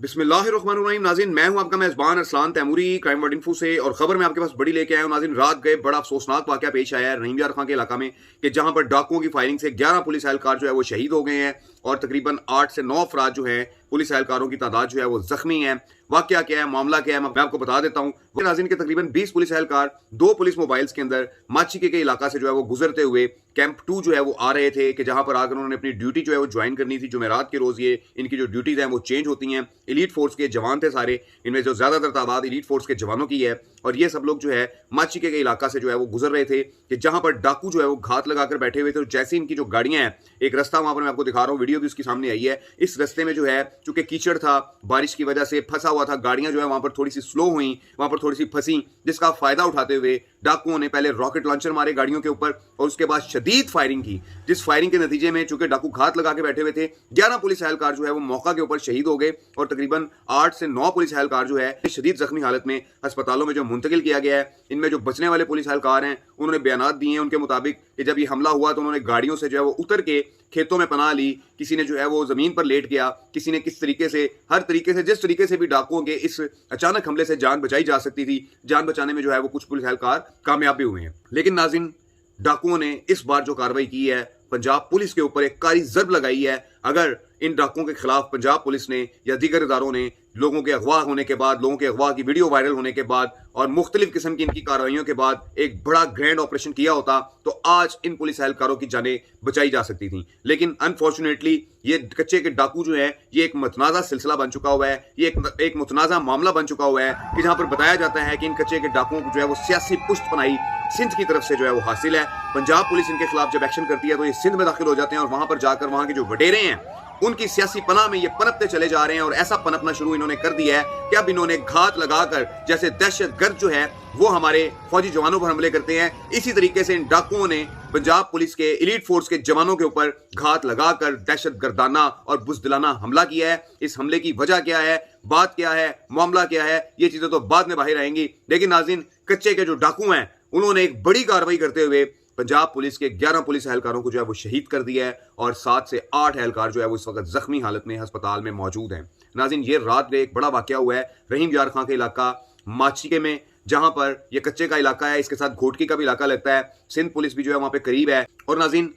बिस्मिल्लाहिर्रहमानिर्रहीम। नाज़रीन, मैं हूं आपका मेज़बान Arsalan Taimuri crime word info से, और खबर मैं आपके पास बड़ी लेके आया हूं। नाज़रीन, रात गए बड़ा अफसोसनाक वाक़या पेश आया है रहीम यार खां के इलाका में कि जहां पर डाकुओं की फायरिंग से 11 पुलिस एहलकार जो है वो शहीद हो गए हैं और तकरीबन 8 से 9 अफराद जो हैं पुलिस एहलकारों की तादाद जो है वो जख्मी है। वाक़या क्या है, मामला क्या है, मैं आपको बता देता हूँ। नाज़रीन के तकरीबन 20 पुलिस एहलकार 2 पुलिस मोबाइल्स के अंदर माचिके के इलाका से जो है वो गुजरते हुए कैंप 2 जो है वो आ रहे थे कि जहां पर आकर उन्होंने अपनी ड्यूटी जो है वो ज्वाइन करनी थी। जुमेरात के रोज ये इनकी जो ड्यूटीज हैं वो चेंज होती हैं। एलीट फोर्स के जवान थे सारे, इनमें जो ज्यादातर तादाद एलीट फोर्स के जवानों की है, और ये सब लोग जो है माचिके के इलाका से जो है वो गुजर रहे थे कि जहां पर डाकू जो है वो घात लगाकर बैठे हुए थे। और जैसे इनकी जो गाड़ियां हैं, एक रास्ता वहां पर मैं आपको दिखा रहा हूँ, वीडियो भी उसकी सामने आई है। इस रास्ते में जो है चूंकि कीचड़ था, बारिश की वजह से फंसा हुआ था, गाड़ियां जो है वहां पर थोड़ी सी स्लो हुई, वहां पर थोड़ी सी फंसी, जिसका फायदा उठाते हुए डाकुओं ने पहले रॉकेट लॉन्चर मारे गाड़ियों के ऊपर और उसके बाद शदीद फायरिंग की, जिस फायरिंग के नतीजे में चूंकि डाकू घात लगा के बैठे हुए थे, 11 पुलिस एहलकार जो है वो मौका के ऊपर शहीद हो गए और तकरीबन 8 से 9 पुलिस एहलकार जो है शदीद जख्मी हालत में अस्पतालों में जो मुंतकिल किया गया है। इनमें जो बचने वाले पुलिस एहलकार हैं उन्होंने बयानात दिए हैं उनके मुताबिक कि जब ये हमला हुआ तो उन्होंने गाड़ियों से जो है वो उतर के खेतों में पनाह ली, किसी ने जो है वो जमीन पर लेट गया, किसी ने किस तरीके से, हर तरीके से, जिस तरीके से भी डाकुओं के इस अचानक हमले से जान बचाई जा सकती थी, जान बचाने में जो है वो कुछ पुलिस एहलकार कामयाब भी हुए हैं। लेकिन नाज़रीन, डाकुओं ने इस बार जो कार्रवाई की है, पंजाब पुलिस के ऊपर एक कारी जर्ब लगाई है। अगर इन डाकुओं के खिलाफ पंजाब पुलिस ने या दीगर इदारों ने लोगों के अगवा होने के बाद, लोगों के अगवा की वीडियो वायरल होने के बाद और मुख्तलिफ किस्म की इनकी कार्रवाइयों के बाद एक बड़ा ग्रैंड ऑपरेशन किया होता तो आज इन पुलिस एहलकारों की जानें बचाई जा सकती थी। लेकिन अनफॉर्चुनेटली ये कच्चे के डाकू जो है ये एक मतनाज़ा सिलसिला बन चुका हुआ है, ये एक मुतनाज़ा मामला बन चुका हुआ है कि जहां पर बताया जाता है कि इन कच्चे के डाकुओं को जो है वो सियासी पुष्ट पनाई सिंध की तरफ से जो है वो हासिल है। पंजाब पुलिस इनके खिलाफ जब एक्शन करती है तो ये सिंध में दाखिल हो जाते हैं और वहां पर जाकर वहां के जो वडेरे हैं उनकी सियासी पनाह में ये पनपते चले जा रहे हैं। और ऐसा पनपना शुरू इन्होंने कर दिया है कि अब इन्होंने घात लगाकर, जैसे दहशतगर्द जो है वो हमारे फौजी जवानों पर हमले करते हैं, इसी तरीके से इन डाकुओं ने पंजाब पुलिस के एलीट फोर्स के जवानों के ऊपर घात लगाकर दहशतगर्दाना और बुज़दिलाना हमला किया है। इस हमले की वजह क्या है, बात क्या है, मामला क्या है, ये चीजें तो बाद में बाहर आएंगी। लेकिन नाज़रीन, कच्चे के जो डाकू हैं उन्होंने एक बड़ी कार्रवाई करते हुए पंजाब पुलिस के 11 पुलिस एहलकारों को जो है वो शहीद कर दिया है और 7 से 8 एहलकार जो है वो इस वक्त जख्मी हालत में अस्पताल में मौजूद हैं। नाज़रीन, ये रात में एक बड़ा वाकया हुआ है रहीम यार खां के इलाका माचिके में, जहां पर ये कच्चे का इलाका है, इसके साथ घोटकी का भी इलाका लगता है। सिंध पुलिस भी जो है वहां पे करीब है। और नाज़रीन,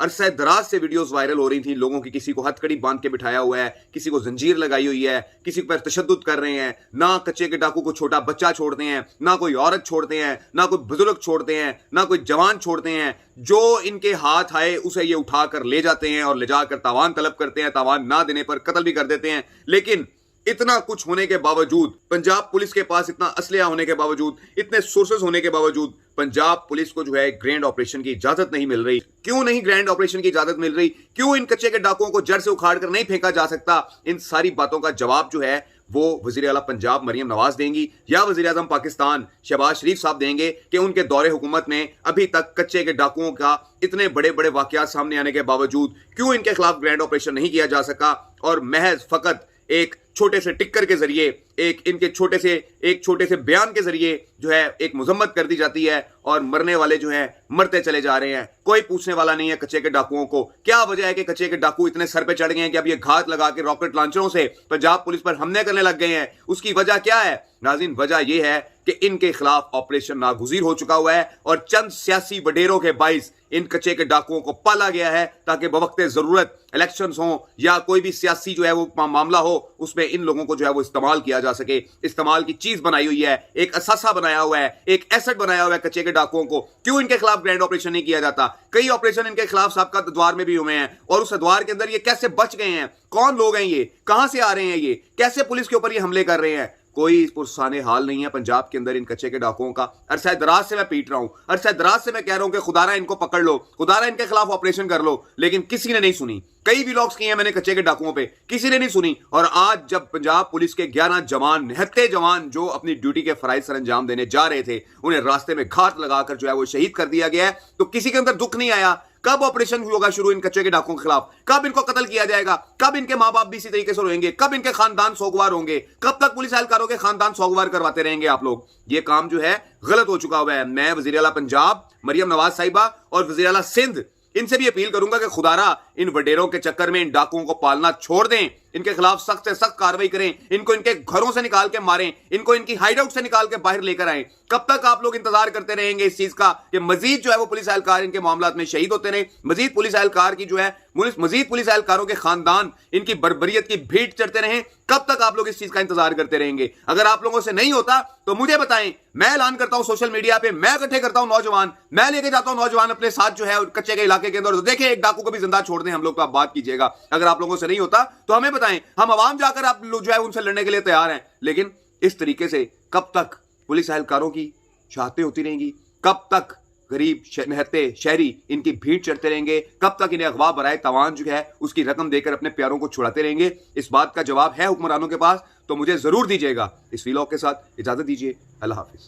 अरसा दराज से वीडियोस वायरल हो रही थी लोगों की, किसी को हथकड़ी बांध के बिठाया हुआ है, किसी को जंजीर लगाई हुई है, किसी पर तशद्दुद कर रहे हैं। ना कच्चे के डाकू को छोटा बच्चा छोड़ते हैं, ना कोई औरत छोड़ते हैं, ना कोई बुजुर्ग छोड़ते हैं, ना कोई जवान छोड़ते हैं। जो इनके हाथ आए उसे ये उठाकर ले जाते हैं और ले जाकर तावान तलब करते हैं, तावान ना देने पर कत्ल भी कर देते हैं। लेकिन इतना कुछ होने के बावजूद, पंजाब पुलिस के पास इतना असलिया होने के बावजूद, इतने सोर्सेस होने के बावजूद पंजाब पुलिस को जो है ग्रैंड ऑपरेशन की इजाजत नहीं मिल रही। क्यों नहीं ग्रैंड ऑपरेशन की इजाजत मिल रही? क्यों इन कच्चे के डाकुओं को जड़ से उखाड़ कर नहीं फेंका जा सकता? इन सारी बातों का जवाब जो है वो वज़ीर आला पंजाब मरियम नवाज देंगी या वज़ीर आज़म पाकिस्तान शहबाज शरीफ साहब देंगे कि उनके दौरे हुकूमत में अभी तक कच्चे के डाकुओं का इतने बड़े बड़े वाकयात सामने आने के बावजूद क्यों इनके खिलाफ ग्रैंड ऑपरेशन नहीं किया जा सका और महज फकत एक छोटे से टिक्कर के जरिए, एक छोटे से बयान के जरिए जो है एक मुजम्मत कर दी जाती है और मरने वाले जो हैं मरते चले जा रहे हैं। कोई पूछने वाला नहीं है कच्चे के डाकुओं को। क्या वजह है कि कच्चे के डाकू इतने सर पे चढ़ गए हैं कि अब ये घात लगा के रॉकेट लॉन्चरों से पंजाब पुलिस पर हमले करने लग गए हैं? उसकी वजह क्या है नाज़रीन? वजह यह है कि इनके खिलाफ ऑपरेशन नागुज़ीर हो चुका हुआ है और चंद सियासी वडेरों के बाइस इन कच्चे के डाकुओं को पाला गया है ताकि बवक्ते जरूरत इलेक्शंस हो या कोई भी सियासी जो है वो मामला हो, उसमें इन लोगों को जो है वो इस्तेमाल किया जा सके। इस्तेमाल की चीज बनाई हुई है, एक असासा बनाया हुआ है, एक एसेट बनाया हुआ है कच्चे के डाकुओं को। क्यों इनके खिलाफ ग्रैंड ऑपरेशन नहीं किया जाता? कई ऑपरेशन इनके खिलाफ साबका द्वार में भी हुए हैं और उस द्वार के अंदर ये कैसे बच गए हैं? कौन लोग हैं ये? कहां से आ रहे हैं ये? कैसे पुलिस के ऊपर ये हमले कर रहे हैं? कोई पुरसाने हाल नहीं है पंजाब के अंदर इन कच्चे के डाकुओं का। अरसा दराज से मैं पीट रहा हूं, अरसा दराज से मैं कह रहा हूं कि खुदारा इनको पकड़ लो, खुदारा इनके खिलाफ ऑपरेशन कर लो, लेकिन किसी ने नहीं सुनी। कई व्लॉग्स किए हैं मैंने कच्चे के डाकुओं पे, किसी ने नहीं सुनी। और आज जब पंजाब पुलिस के 11 जवान, निहत्ते जवान जो अपनी ड्यूटी के फराइज सर अंजाम देने जा रहे थे, उन्हें रास्ते में घात लगाकर जो है वो शहीद कर दिया गया है, तो किसी के अंदर दुख नहीं आया? कब ऑपरेशन होगा शुरू इन कच्चे के डाकुओं के खिलाफ? कब इनको कत्ल किया जाएगा? कब इनके मां बाप भी इसी तरीके से रोएंगे? कब इनके खानदान सोगवार होंगे? कब तक पुलिस एहलकारों के खानदान सोगवार करवाते रहेंगे आप लोग? ये काम जो है गलत हो चुका हुआ है। मैं वज़ीर आला पंजाब मरियम नवाज साहिबा और वज़ीर आला सिंध, इनसे भी अपील करूंगा कि खुदारा इन वडेरों के चक्कर में इन डाकुओं को पालना छोड़ दें इनके खिलाफ सख्त से सख्त कार्रवाई करें, इनको इनके घरों से निकाल के मारें, इनको इनकी हाइडआउट से निकाल के बाहर लेकर आएं। कब तक आप लोग इंतजार करते रहेंगे इस चीज का कि मजीद जो है वो पुलिस एहलकार इनके मामलात में शहीद होते रहे, मजीद पुलिस एहलकार की जो है मजीद पुलिस एहलकारों के खानदान इनकी बर्बरियत की भीड़ चढ़ते रहें? कब तक आप लोग इस चीज का इंतजार करते रहेंगे? अगर आप लोगों से नहीं होता तो मुझे बताएं, मैं ऐलान करता हूं सोशल मीडिया पे, मैं इकट्ठे करता हूं नौजवान, मैं लेके जाता हूं नौजवान अपने साथ जो है कच्चे के इलाके के अंदर, तो देखिए एक डाकू को भी जिंदा छोड़ दें हम लोग, तो आप बात कीजिएगा। अगर आप लोगों से नहीं होता तो हमें बताएं, हम आवाम जाकर आप लोग जो है उनसे लड़ने के लिए तैयार हैं। लेकिन इस तरीके से कब तक पुलिस एहलकारों की चाहते होती रहेंगी? कब तक गरीब मेहनते शहरी इनकी भीड़ चढ़ते रहेंगे? कब तक इन्हें अगवा बराए तवान जो है उसकी रकम देकर अपने प्यारों को छुड़ाते रहेंगे? इस बात का जवाब है हुक्मरानों के पास, तो मुझे जरूर दीजिएगा। इस वीलॉग के साथ इजाजत दीजिए। अल्लाह हाफिज।